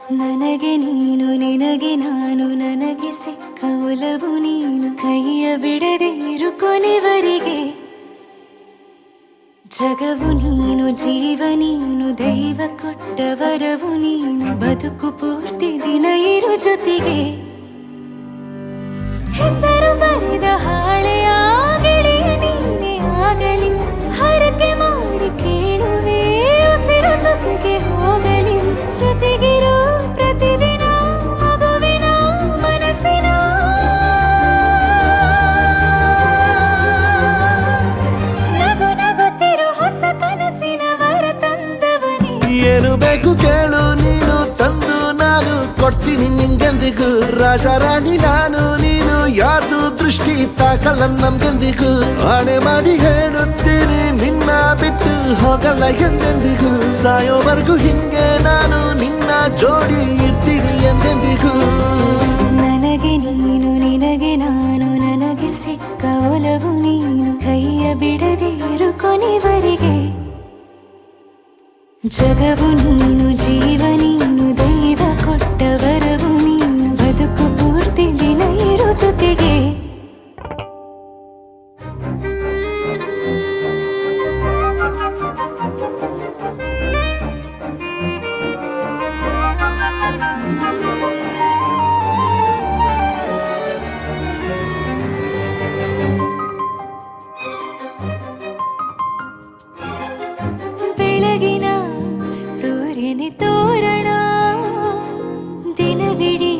ನನಗೆ ನೀನು ನಿನಗೆ ನಾನು ನನಗೆ ಸಿಕ್ಕ ಒಲವು ನೀನು ಕೈಯ ಬಿಡದೆ ಇರು ಕೊನೆವರೆಗೆ ಜಗವು ನೀನು ಜೀವ ನೀನು ದೈವ ಕೊಟ್ಟ ವರವು ನೀನು ಬದುಕು ಪೂರ್ತಿ ದಿನ ಇರು ಜೊತೆಗೆ ಹೆಸರು ಬರೆದ ಹಾಳೆಯಾಗಲಿ ನೀನೇ ಆಗಲಿ ಹರಕೆ ಮಾಡಿ ಕೇಳುವೆ ಉಸಿರು ಜೊತೆಗೆ ಹೋಗಲಿ ಜೊತೆಗಿರೋ ಪ್ರತಿದಿನ ಮಗುವಿನ ಮನಸ್ಸಿನ ನಗು ನಗುತ್ತಿರೋ ಹೊಸ ಕನಸಿನ ವರ ತಂದವನೇ ಏನು ಬೇಕು ಕೇಳು ನೀನು ತಂದು ನಾನು ಕೊಡ್ತೀನಿ ನಿಂಗೆಂದಿಗೂ ರಾಜ ರಾಣಿ ನಾನು ನೀನು ಯಾರ್ದು ದೃಷ್ಟಿ ತಾಕಲ್ಲ ನಮ್ಗೆಂದಿಗೂ ಆಣೆ ಮಾಡಿ ಹೇಳುತ್ತೀನಿ ನಿನ್ನ ಬಿಟ್ಟು ಹೋಗಲ್ಲ ಎಂದೆಂದಿಗೂ ಸಾಯೋವರೆಗೂ ಹಿಂಗೆ ನಾನು ನಿನ್ನ ಜೋಡಿ ಇರ್ತೀನಿ ಎಂದೆಂದಿಗೂ ನನಗೆ ನೀನು ನಿನಗೆ ನಾನು ನನಗೆ ಸಿಕ್ಕ ಒಲವು ನೀನು ಕೈಯ ಬಿಡದೆ ಇರು ಕೊನೆವರೆಗೆ ಜಗವು ನೀನು ಜೀವ ನೀನು ದೈವ ಕೊಟ್ಟ ವರವು ನೀನು ಬದುಕು ಪೂರ್ತಿ ದಿನ ಇರು ಜೊತೆಗೆ ಬೆಳಗಿನ ಸೂರ್ಯನೇ ತೋರಣ ದಿನವಿಡೀ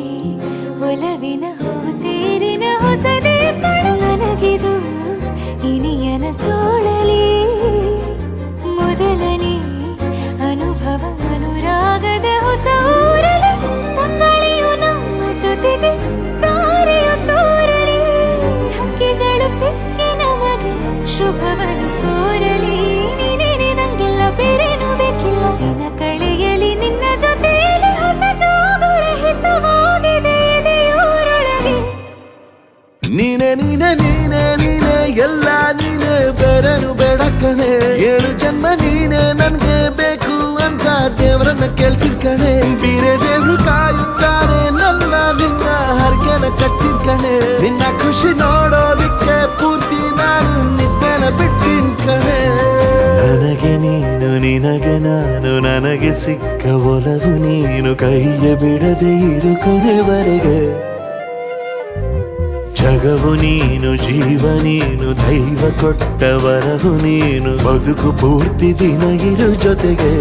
ಒಲವಿನ ಹೋತೇರಿನ ಹೊಸದೇ ನನಗಿದು ಇನಿಯನ ತೋಳಲಿ ಮೊದಲನೇ ಅನುಭವ ಅನುರಾಗದ ಹೊಸ ಊರಲಿ ತಂಗಳಿಯು ನಮ್ಮ ಜೊತೆಗೆ ತಾರೆಯು ತೋರಲಿ ಹಕ್ಕಿಗಳು ಸಿಕ್ಕಿ ನಮಗೆ ಶುಭವನ್ನು ಕೋರಲಿ ನೀನೇ ನಂಗೆಲ್ಲ ಬೇರೇನು ಬೇಕಿಲ್ಲ ದಿನ ಕಳೆಯಲಿ ನಿನ್ನ ಜೊತೆಯಲ್ಲಿ ಹೊಸ ಜೋಗುಳ ಹಿತವಾಗಿದೆ ಇದೆಯೂರೊಳಗೆ ನೀನೆ ನೀನೆ ನೀನೆ ನೀನೆ ಎಲ್ಲ ನೀನೆ ಬೇರೆನು ಬೇಡ ಕಣೆ ಏಳು ಜನ್ಮ ನೀನೆ ನನ್ಗೆ ಬೇಕು ಅಂತ ದೇವರನ್ನ ಕೇಳ್ತೀನಿ ಕಣೆ ಬೇರೆ ದೇವ್ರು ಕಾಯುತ್ತಾರೆ ನನ್ನ ನಿನ್ನ ಹರಕೆನ ಕಟ್ಟಿನ ಕಣೆ ನಿನ್ನ ಖುಷಿ ನೋಡೋದಿಕ್ಕೆ ಪೂರ್ತಿ ನಾನು ನಿದ್ದೆನ ಬಿಟ್ಟಿನ ಕಣೆ ನನಗೆ ನೀನು ನಿನಗೆ ನಾನು ನನಗೆ ಸಿಕ್ಕ ಒಲವು ನೀನು ಕೈಯ ಬಿಡದೆ ಇರು ಕೊನೆವರೆಗೆ ಜಗವು ನೀನು ಜೀವ ನೀನು ದೈವ ಕೊಟ್ಟ ವರವು ನೀನು ಬದುಕು ಪೂರ್ತಿ ದಿನ ಇರು ಜೊತೆಗೆ